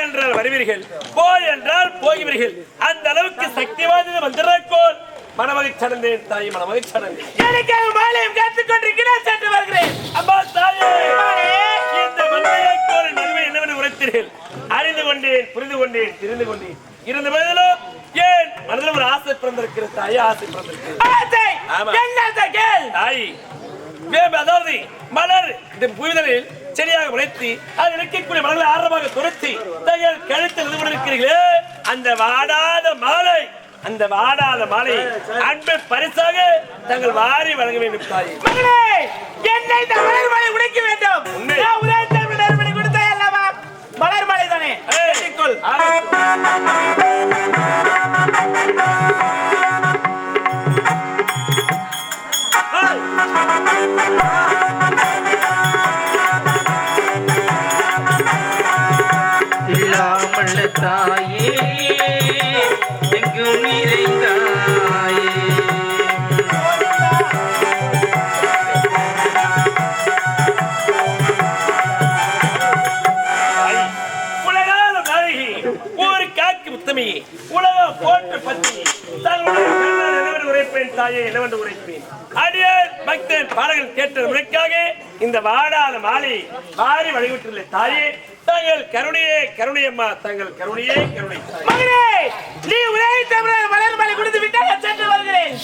என்றால் வருவீர்கள், போ என்றால் போகிறீர்கள். அந்த அளவுக்கு சக்தி வாய்ந்தது மந்திரக்கோள். மனமகிழ்ச்சி அடைந்தேன் தாய், மனமகிழ்ச்சி அடைந்தேன். எனக்காக மாலையும் காத்துக் கொண்டிருக்கிறேன், சென்று வருகிறேன். அம்மா தாயே, இந்த மந்திரக்கோளின் மகிமை என்னவென்று உரைத்தீர்கள். அறிந்து கொண்டேன், புரிந்து கொண்டேன், தெரிந்து கொண்டேன். இருந்த போதிலும் ஏன் மனதில் ஒரு ஆசை பிறந்திருக்கிறது தாயே, ஆசை பிறந்திருக்கிறது. தாய் அதாவது மலர் இந்த பூமிதலில் செடியாக முளைத்து அது இருக்கக்கூடிய மலர்களை ஆரம்பமாக துரத்தி தங்கள் கழுத்தில் இருந்து கொண்டிருக்கிறீர்களே, அந்த வாடாத மாலை, அந்த வாடாத மாலை அன்பு பரிசாக தங்கள் வாரி வழங்க வேண்டும் தாய். என்னை இந்த மலர் மாலை உடைக்க வேண்டும். கொடுத்தா அல்லவா மலர் மாலை தானே. தாயே எங்கும் நிறைந்தாயே, உலகால நாயகி, ஊரு காக்கி உத்தமி, உலகம் போற்று பத்தி, தங்களுடைய உரைப்பேன் தாயே, என்னவென்று உரைப்பேன். அடியார் பக்தன் பாடகன் கேட்ட முறைக்காக இந்த வாடாத மாலை வாரி வழிவிட்டுள்ள தாயே, தங்கள் கருணையே கருணையம்மா, தங்கள் கருணையே கருணை. மகனே, நீ உரைத்த மலர் மாலை கொடுத்து விட்டால் சென்று வருகிறேன்.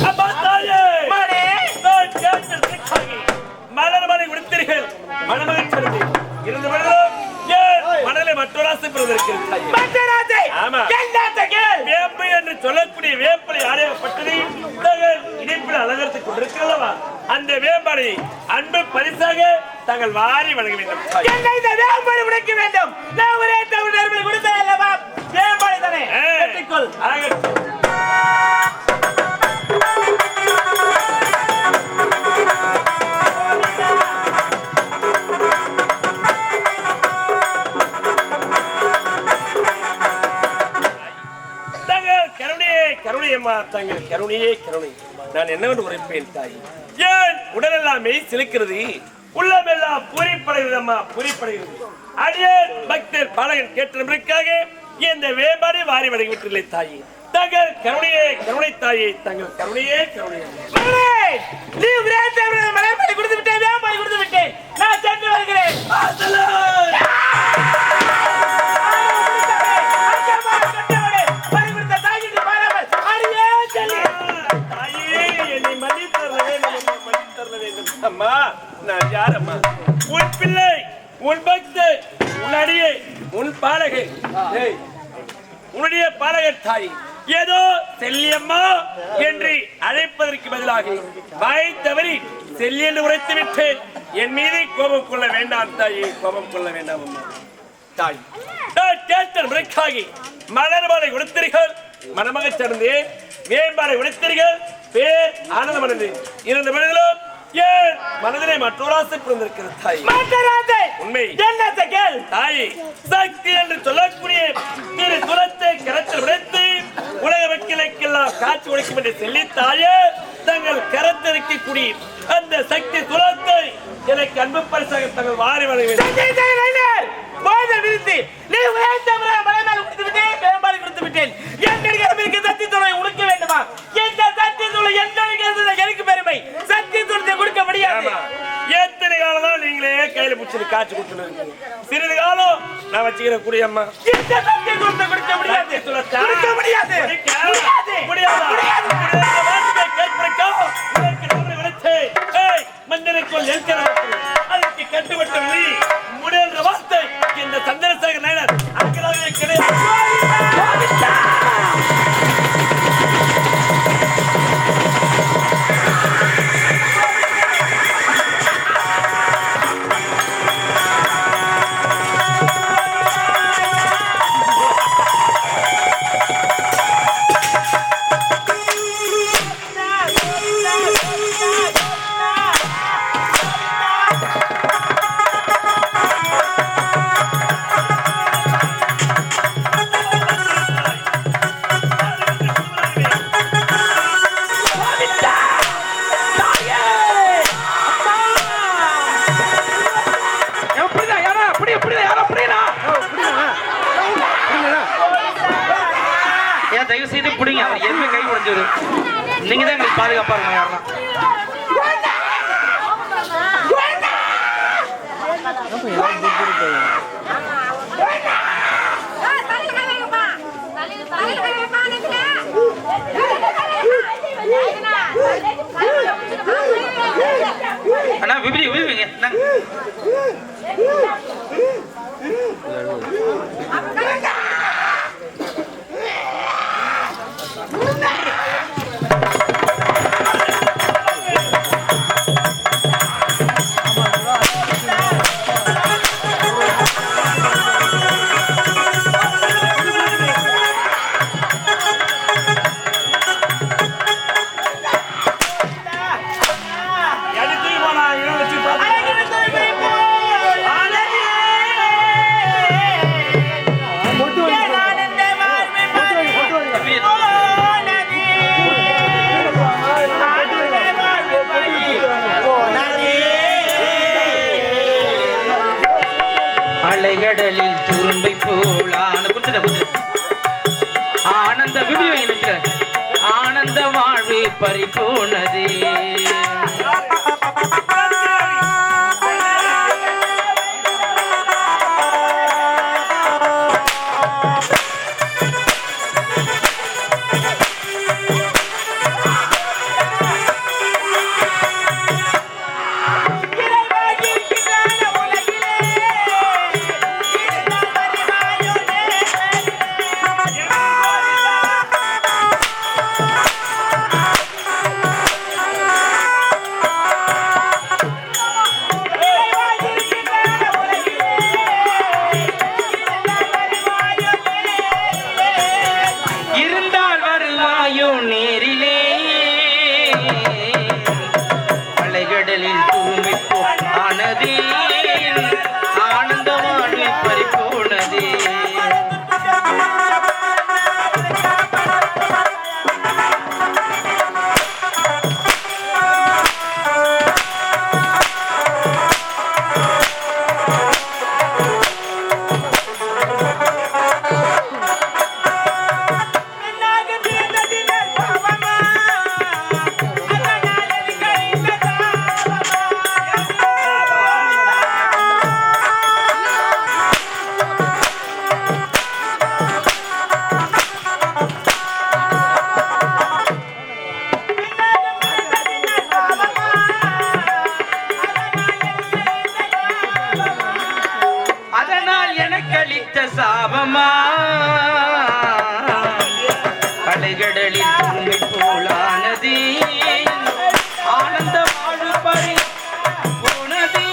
அப்பா தாயே, மகனே, நான் கேட்ட முறைக்காக மலர் மாலை கொடுத்தீர்கள், மனமகிழ்ச்சி அடைந்தேன். இருந்த பொழுதும் மனதிலே மற்றொரு ஆசை பிறந்திருக்கிறது. வேப்பை என்று சொல்லக்கூடிய வேப்பலை ஆடையப்பட்டது தங்கள் இணைப்பில் அலங்கரித்துக் கொண்டிருக்கிறல்லவா, அந்த வேம்பலை அன்பு பரிசாக தங்கள் வாரி வழங்க வேண்டும். வேம்பலை உடைக்க வேண்டும். நான் ஒரே தமிழ் கொடுத்தேன் அல்லவா, வேம்பலை தானே. கருணையம்மா, தங்கள் கருணையே கருணை. நான் என்னவென்று உரைப்பேன் தாய். ஏன் உடலெல்லாமே சிலிக்கிறது, உள்ளமெல்லாம் பூரிப்படைகிறது அம்மா, பூரிப்படைகிறது. அடியேன் பக்தர் பாலகன் கேட்டதற்காக இந்த வேம்பாடி வாரி வழங்கிவிட்டுள்ளே தாயே, தங்கள் கருணையே கருணை தாயே, தங்கள் கருணையே கருணை. நீ மலர்மலை கொடுத்து விட்டேன், வேம்பாடி கொடுத்து விட்டேன், நான் சென்று வருகிறேன். அம்மா, நான் யாரம்மா? உன் பிள்ளை, உன் பக்தர், உன் அடியே, உன் பாலகை, உன்னுடைய பாலகர் தாய். ஏதோ செல்லியம்மா என்று அழைப்பதற்கு பதிலாக வாய் தவறி செல்லி என்று உரைத்து விட்டேன். என் மீது கோபம் கொள்ள வேண்டாம் தாயே, கோபம் கொள்ள வேண்டாம் அம்மா. தாய், நான் கேட்ட முறைக்காகி மலர் மாலை கொடுத்தீர்கள், மனமகிழ்ச்சி அடைந்தேன். வேம்பாலை உடைத்தீர்கள், பேர் ஆனந்தமடைந்து. இருந்த பொழுதிலும் ஏன் மனதிலே மற்றொரு ஆசை பிறந்திருக்கிறது தாய். உண்மை தாய், சக்தி என்று சொல்லக்கூடிய திரு குலத்தை கரத்தில் உடைத்து உலக மக்களுக்கெல்லாம் காட்சி உடைக்கும் என்று சொல்லி தாயே, தங்கள் கரத்தில் இருக்கக்கூடிய அந்த சக்தி குலத்தை எனக்கு அன்பு பரிசாக தங்கள் வாரி வழங்க வேண்டும். நீ கொடுத்து விட்டேன். சக்தி துணை உடுக்க வேண்டுமா? எந்த சக்தி துணை எனக்கு பெருமை. சக்தி துணை கொடுக்க முடியாது. எத்தனை காலம் தான் நீங்களே கையில பிடிச்சி காட்சி கொடுத்து சிறிது காலம் நான் வச்சுக்கிற குடியம்மா. சக்தி துணை கொடுக்க முடியாது, கொடுக்க முடியாது, மந்திரக்குள் அதற்கு கட்டுப்பட்ட முடியன்ற வார்த்தை இந்த சந்திரசேகர் நாயனர் அங்கராகவே கிடையாது. தயவு செய்து பிடிங்க. அவர் எதுவுமே கை உடைஞ்சது. நீங்க தான் எங்களுக்கு பாதுகாப்பா இருக்கணும். யாருன்னா அண்ணா விபதி விபதிங்க. அலைகடலில் துரும்பை போலான ஆனந்த விபதி ஆனந்த வாழ்வு பறிபோனதே. சாபமா அலைகடலில் துரும்பை போலானதே ஆனந்த வாழ்வு பறி போனதே.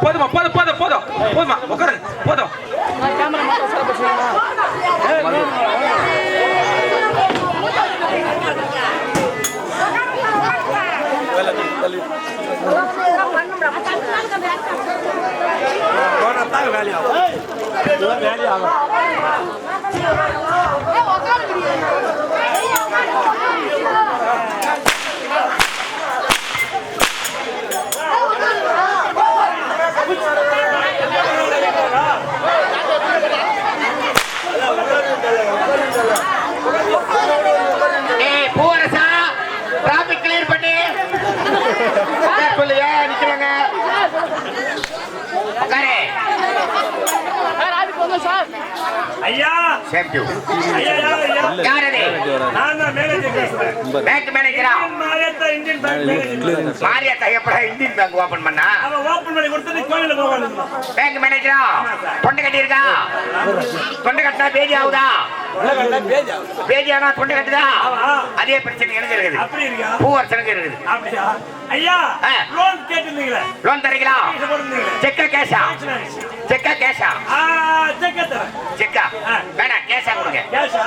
போதுமா போதும் போதும் போதும் போதுமா உட்காருங்க போதும். பூவரசா டிராபிக் கிளியர் பண்ணி சொல்லுங்க நிக்கிறாங்க. ஐயா சேஃப்டி ஐயா யார் அது? நான் தான் மேனேஜர் பேசுறேன். பேங்க் மேனேஜரா? Mariyatha Indian bank manager. Mariyatha எப்படா இந்தியன் பேங்க் ஓபன் பண்ணா? அவ ஓபன் பண்ணி கொடுத்தது கோயில்ல போவாங்க. பேங்க் மேனேஜரா? தொண்டை கட்டி இருக்கா? தொண்டை கட்டினா பேஜி ஆகுதா? பேஜி ஆனா தொண்டை கட்டுதா? அதே பிரச்சனை எனக்கு இருக்குது. அப்படி இருக்கா? பூவரசனுக்கு இருக்குது. அப்படியா? ஐயா லோன் கேட்டிருந்தீங்களே, லோன் தரீங்களா? செக்கா கேஷா? செக்கா கேஷா? செக்கா தரேன். செக்கா வேணா கேஷா கொடுங்க. கேஷா?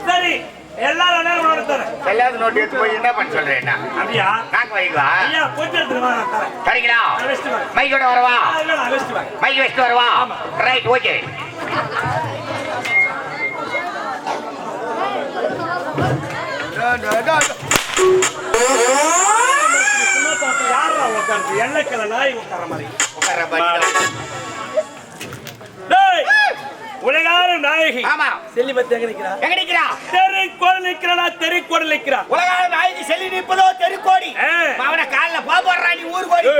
சரி எல்லாரும் நேரம் தரேன். கல்யாண நோட்டு எடுத்து போய் என்ன பண்ண சொல்றேன்? அப்படியா? நாக்கு வைக்கவா? ஐயா கொஞ்சம் எடுத்துட்டு வா, நான் தரேன். சரிங்களா? நான் வச்சுட்டு வரேன். மைக்கோட வரவா? இல்ல, நான் வச்சுட்டு வரேன். மைக் வச்சுட்டு வரவா? Right, okay. சும்மா சாப்பிட்டு யாரா உட்கார்ந்து? எண்ணெய்க்கல நாய் உட்கார மாதிரி. உட்கார பாடி. டேய், உலகாலும் நாயகி. ஆமா. செல்லி பத்தி எங்க நிக்கிறா? எங்க நிக்கிறா? தெருக்கோடு நிக்கிறா, தெருக்கோடு நிக்கிறா. உலகால நாயகி செல்லி நிப்பதோ தெருக்கோடி. அவன கால்ல பாப்பறா நீ ஊர் கோடி.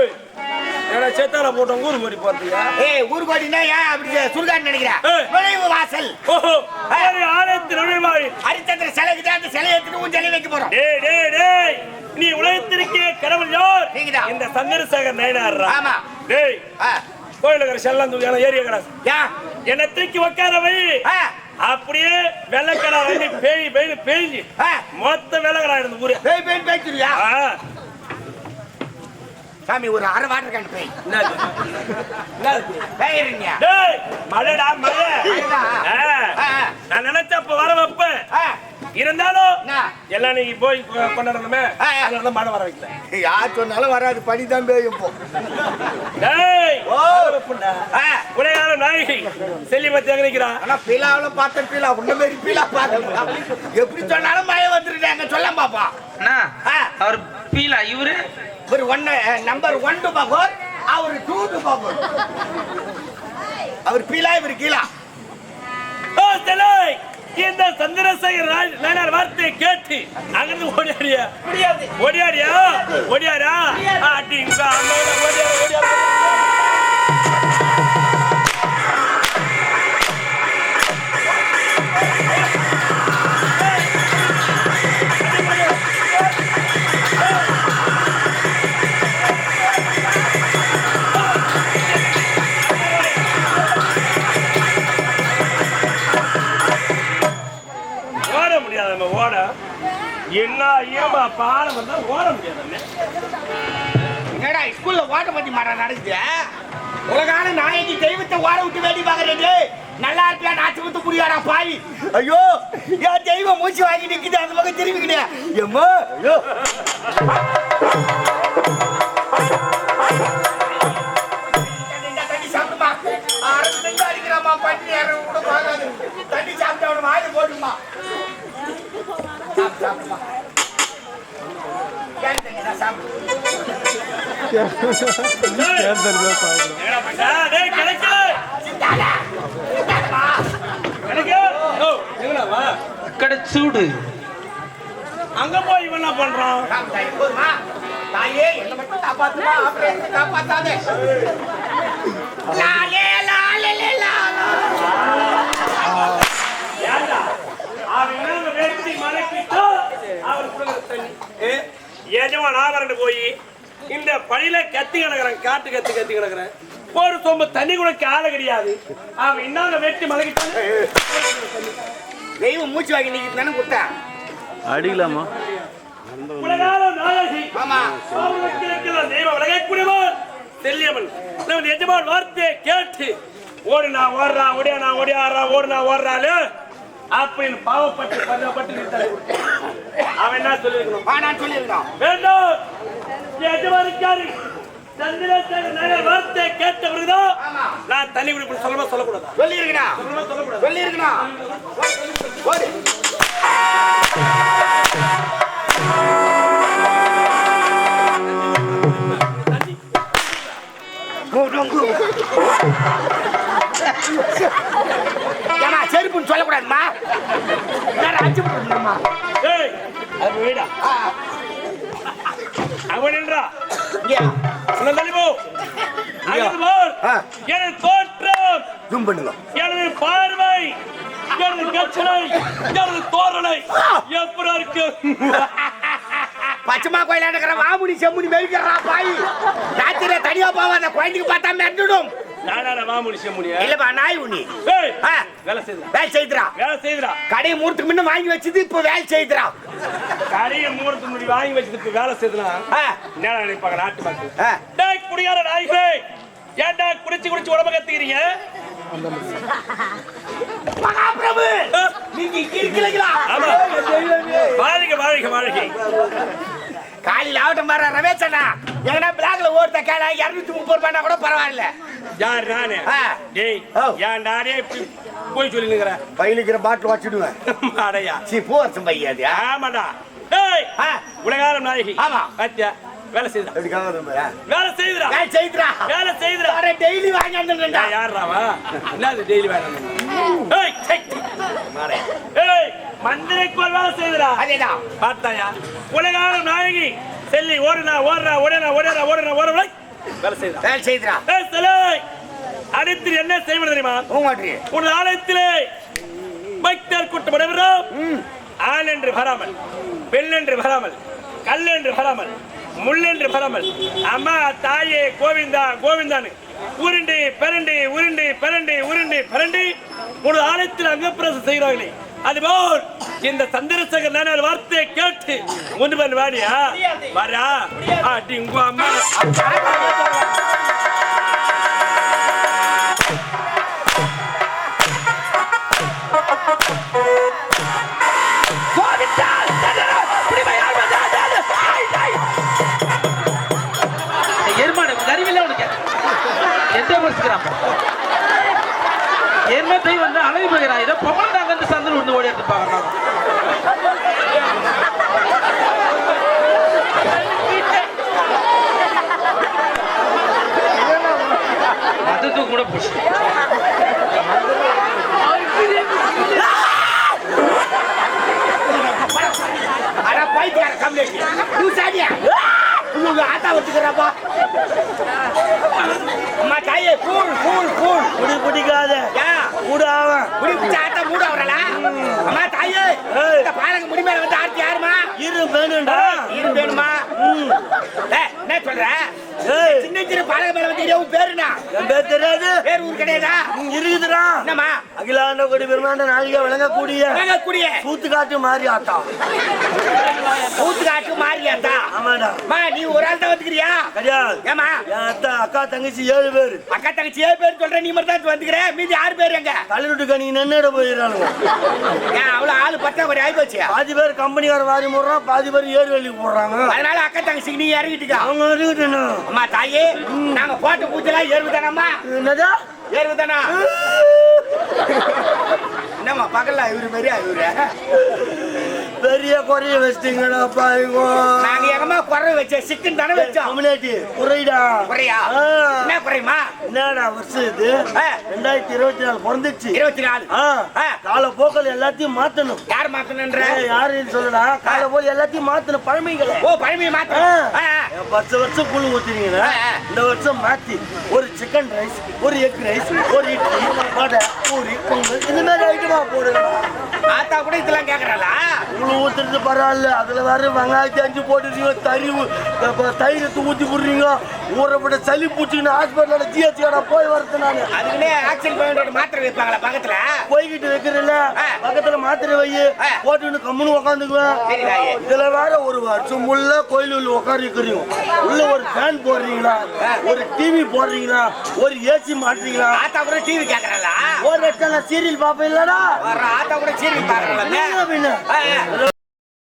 ஏடா சேத்தால போட்ட ஊர் கோடி போறதியா? ஏய் ஊர் கோடினா ஏன் அப்படி சுருகான்னு நினைக்கிறா? நுழைவு வாசல். ஓஹோ. ஏய் ஆலயத்து நுழைவாயில். ஹரிச்சந்திர சிலைக்கு தான் அந்த சிலையை எடுத்து உன் சிலை வைக்க போறோம். டேய் டேய் டேய். நீ உலகத்திற்கே கடவுள் யார்? நீங்கதான். இந்த சந்திரசேகர் நயனார்ரா. ஆமா. டேய். கோயிலுக்கு செல்லம் தூக்கின ஏரியா கடை. யா. என்ன தூக்கி உட்கார வை. அப்படியே வெள்ளக்கடா வந்து பேய் பேய் பேய்ஞ்சி. மொத்த வெள்ளக்கடா எடுத்து ஊரே. பேய் பேய் பேய்ச்சியா? சாமி ஒரு அரை வாட்டர் கேன் பேய். என்னது? என்னது? பேய்றீங்க. டேய் மழைடா மழை. நான் நினைச்சப்ப வர வைப்பேன். இருந்தாலும் எல்லாம் நீ போய் கொண்டாடணுமே, அதனால மழை வர வைக்கல. யார் சொன்னாலும் வராது, பனிதான் பேயும் போ. டேய் உலகால நாயகி செல்லி பத்தி எங்க நிக்கிறா? ஆனா பீலாவில பார்த்தேன், பீலா உன்ன மாதிரி பீலா பார்த்தேன். எப்படி சொன்னாலும் மழை வந்துருக்காங்க. சொல்ல பாப்பா. அவர் பீலா, இவரு ஒரு நம்பர் 1 பாகோர், அவர் 2 பாகோர். அவர் பீலா, இவர் கீழா. ஓ செல்லை, இந்த சந்திரசேகர் நயனார் வார்த்தையை கேட்டு அங்கிருந்து ஓடியாடியா? ஓடியாடியா? ஓடியாரா? அடிங்க அண்ணோட ஓடியாரா ஓடியாரா. ஓட என்ன ஏமா பாலம் வந்தா ஓட முடியாது. என்னடா ஸ்கூல்ல ஓட்ட பத்தி மாற நடக்குது? உலகான நாயகி தெய்வத்தை ஓட விட்டு வேண்டி பாக்குறது நல்லா இருக்கியா? நாச்சு விட்டு புரியாடா பாய். ஐயோ என் தெய்வம் மூச்சு வாங்கி நிக்குது, அந்த பக்கம் திரும்பிக்கிட்டே. எம்மா ஐயோ தண்ணி சாப்பிடுமா? அடிக்கிறாமா பண்ணி கூட பார்க்காது. தண்ணி சாப்பிட்டு அவனை வாயில போட்டுமா. சூடு அங்க போய் என்ன பண்றான்? தாயே என்ன மட்டும் காப்பாத்துமா, ஆபரேஷன் காப்பாத்தாதே. லாலே லாலே லாலா. ஏண்டா அவன் வெட்டி மலக்கிட்டோ அவர் குடுக்குற தண்ணி ஏஜமான் ஆவரண்டு போய் இந்த பழியில கத்தி கிடக்குறேன், காட்டு கத்தி கத்தி கிடக்குறேன். ஒரு சொம்பு தண்ணி கூட ஆள கிடையாது. அவன் இன்னொரு வெட்டி மலக்கிட்டான். தெய்வம் மூச்சு வாங்கி நீங்க தானே கொடுத்தா அடிக்கலாமா? உலகால நாயகி. ஆமா. தெய்வ விலகக்கூடியவன் செல்லியவன். எஜமான் வார்த்தையை கேட்டு ஓடுனா ஓடுறா, ஓடியானா ஓடியாரா, ஓடுனா ஓடுறாளு அப்படின்னு பாவப்பட்டு பதப்பட்டு அவன் என்ன சொல்லிருக்கணும்? நான் சொல்லியிருக்கான் வேண்டாம். எஜமானிக்காரி சந்திரசேகர் நயனார் வார்த்தையை கேட்ட பிறகுதான் நான் தண்ணி குடிப்பேன் சொல்லமா சொல்லக்கூடாது. சொல்லியிருக்கா சொல்லக்கூடாது. சொல்லியிருக்கா. ஓடு. ஏமா செருப்புன்னு சொல்லக்கூடாதுமா. அச்சு போட்டுமா. ஏய் அது வீடா அவன் என்றா தள்ளி போ. எனது தோற்றம், எனது பார்வை, எனது கச்சனை, எனது தோரணை எப்படி இருக்கு? பச்சைமா கோயில இருக்கிற வாமுனி செம்முனி மெலிக்கிறா பாய். ராத்திரில தனியா போவா, அந்த குழந்தைக்கு பார்த்தா மெட்டுடும். நானா வாமுனி செம்முனியா? இல்லப்பா நாய் உனி. வேலை செய்யுது, வேலை செய்துறா, வேலை செய்துறா. கடையை மூர்த்துக்கு முன்ன வாங்கி வச்சது இப்ப வேலை செய்துறா. கடையை மூர்த்துக்கு முன்னாடி வாங்கி வச்சது இப்ப வேலை செய்துனா என்ன நினைப்பாங்க நாட்டு மக்கள்? டேய் குடியார நாய்களே, ஏன்டா குடிச்சு குடிச்சு உடம்ப கத்துக்கிறீங்க? மகாபிரபு நீங்க இங்க இருக்கீங்களா? ஆமா. வாழ்க வாழ்க வாழ்க. காலையில ஆகட்டும் பாரு ரமேஷ் அண்ணா. எங்கன்னா பிளாக்ல ஓடுற கேள 230 ரூபாய்னா கூட பரவாயில்ல. யார் நானே? டேய் யார் நானே போய் சொல்லிங்கற. பையிலிக்கிற பாட்டில் வச்சிடுவேன். அடையா. சீ போர்ச்சம் பையாது. ஆமாடா. டேய் உலகாரம் நாயகி. ஆமா. அத்தியா வேலை செய்தா. எப்படி காவதுமா? வேலை செய்துடா. வேலை செய்துடா. அட டெய்லி வாங்கி வந்தேன்டா. யார்றாவா? என்னது டெய்லி வாங்கி வந்தேன்? ஏய் செக். மாரே. ஏய் மந்திரக்குள் வேலை செய்துடா. அதேதான். பார்த்தாயா? உலகாரம் நாயகி. செல்லி ஓடுனா வேலை செய்தா. வேலை செய்துடா. ஏய் செல்லை. அடுத்து என்ன செய்வது தெரியுமா? உங்கட்ரி. ஒரு ஆலயத்திலே பக்தர் கூட்டம் நடைபெறும். ஆள் என்று வராமல், பெண் என்று வராமல், கல் என்று வராமல், முள் என்று வராமல், அம்மா தாயே கோவிந்தா கோவிந்தான்னு உருண்டு பெரண்டு உருண்டு பெரண்டு உருண்டு பெரண்டு ஒரு ஆலயத்தில் அங்கப்பிரசம் செய்கிறார்களே அதுபோல் இந்த சந்திரசேகர் நான் வார்த்தையை கேட்டு முன்னு பண்ண வாடியா வரா அடி உங்க அம்மா எருமாடு அறிவில்லை உனக்கு எந்த பரிசுக்கிறான் என்ன தெய்வம் வந்து அழகு போகிறான் இதை பொம்மன் தாங்க வந்து சந்திரன் வந்து ஓடி எடுத்து பார்க்கலாம் அதுக்கு கூட புஷ் அட பைத்தியார கம்ப்ளீட் நீ சாடியா உங்க ஆட்டா வச்சுக்கறப்பா அம்மா தாயே கூல் குடி குடிக்காத மூடாவ குடி பிச்ச ஆட்டா மூடாவறல அம்மா தாயே இந்த பாலங்க முடி மேல வந்து ஆர்த்தி யாருமா இரு வேணும்டா இரு வேணுமா என்ன சொல்ற சின்ன சின்ன பாலங்க மேல வந்து இரவு பேருனா என் பேர் தெரியாது பேர் ஊர் கிடையாதா இருக்குதுடா என்னம்மா அகிலாண்ட கொடி பெருமாண்ட நாளிகை விளங்கக்கூடிய சூத்து காட்டு மாறி ஆட்டா சூத்து காட்டு மாறியாத்தா ஆமாடா அம்மா நீ ஒரு ஆள் தான் வந்துக்கிறியா கிடையாது ஏமா என் அக்கா தங்கச்சி 7 பேரு அக்கா தங்கச்சி 7 பேர் சொல்ற நீ மட்டும் தான் வந்துக்கிற மீதி 6 பேர் எங்க கல்லூட்டு கணி நன்னட போயிடறானுங்க ஏன் அவ்வளவு ஆளு பத்தா ஒரு ஆகி போச்சு பாதி பேர் கம்பெனிக்கார வாரி போடுறான் பாதி பேர் ஏறு வேலைக்கு போடுறாங்க அதனால அக்கா தங்கச்சிக்கு நீ இறங்கிட்டுக்கா அவங்க இருக்கட்டும் அம்மா தாயே நாங்க போட்ட பூச்செல்லாம் ஏறுதானம்மா என்னதா ஏறுதானா என்னம்மா பகல்ல இவரு மாதிரியா இவரு பெரிய குறைய வச்சிட்டீங்கடா பாய்கோ நாங்க எங்கம்மா குறை வச்ச சிக்கன் தானே வச்சோம் கம்யூனிட்டி குறைடா குறையா என்ன குறையுமா என்னடா வருஷம் இது 2024 பிறந்துச்சு 24 கால போக்கள் எல்லாத்தையும் மாத்தணும் யார் மாத்தணும்ன்ற யாருன்னு சொல்லடா கால போய் எல்லாத்தையும் மாத்தணும் பழமைகளை ஓ பழமையை மாத்தணும் 10 வருஷம் கூழ் ஊத்துறீங்களா இந்த வருஷம் மாத்தி ஒரு சிக்கன் ரைஸ் ஒரு எக் ரைஸ் ஒரு இட்லி வடை பூரி பொங்கல் இந்த மாதிரி ஐட்டமா போடுங்க ஆத்தா கூட இதெல்லாம் கேக்குறாளா கூழ் ஊத்துறது பரவாயில்ல அதுல வேற வெங்காயத்தை அஞ்சு போட்டுறீங்க தயிரத்தை ஊத்தி போடுறீங்க ஊறப்பட்ட சளி பூச்சின்னு ஹாஸ்பிட்டலோட ஜிஹெச்கோட போய் வரது நானு அதுக்குன்னே ஆக்சிஜன் பாயிண்டோட மாத்திரை வைப்பாங்களா பக்கத்துல போய்கிட்டு வைக்கிறேன்ல பக்கத்துல மாத்திரை வை போட்டுன்னு கம்முன்னு உக்காந்துக்குவேன் இதுல வேற ஒரு வருஷம் உள்ள கோயில் உள்ள உட்காந்து இருக்கிறீங்க உள்ள ஒரு ஃபேன் போடுறீங்களா ஒரு டிவி போடுறீங்களா ஒரு ஏசி மாட்டுறீங்களா ஆத்தா கூட டிவி கேக்குறாளா ஒரு லட்சம் சீரியல் பாப்பேன் இல்லடா ஆத்தா கூட சீரியல் பாக்குறாங்க பின்ன